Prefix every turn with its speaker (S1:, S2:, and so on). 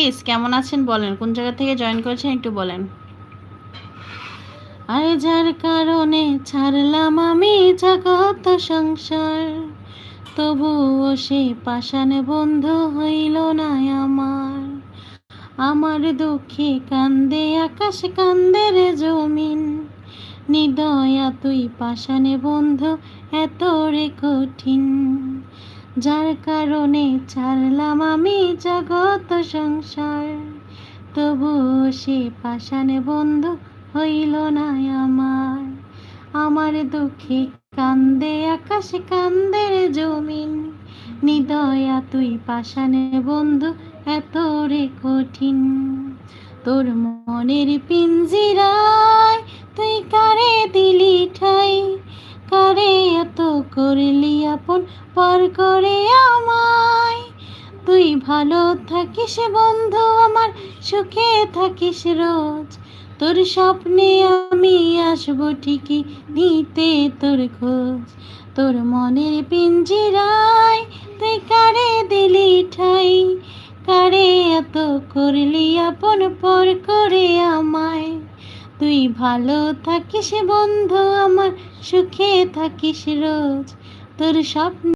S1: Please কেমন আছেন বলেন, কোন জায়গা থেকে জয়েন করেছেন একটু বলেন। আর যার কারণে ছাড়লাম আমি জগৎ সংসার, তবুও সে পাষাণ বন্ধু হইল না আমার। আমার দুঃখে কান্দে আকাশ, কান্দে রে জমিন, নিদয়া তুই পাষাণ বন্ধু এত রে কঠিন। যার কারণে ছাড়লাম আমি জগৎ সংসার, তবুও সে পাষাণ বন্ধু হইল না আমার। আমার দুঃখে কান্দে আকাশ, কান্দে রে জমিন, নিদয়া তুই পাষাণ বন্ধু এত রে কঠিন। তোর মনের পিঞ্জিরায় তুই কারে দিলি ঠাই, কারে এত করলি আপন পর করে আমায়। তুই ভালো থাকিস বন্ধু আমার, সুখে থাকিস রোজ, তোর স্বপ্নে আমি আসবো ঠিকই নিতে তোর খোঁজ। তোর মনের পিঞ্জিরায় তুই কারে দিলি ঠাই, কারে এত করলি আপন পর করে আমায়। তুই ভালো থাকিস বন্ধু আমার, সুখে থাকিস রোজ, তোর স্বপ্ন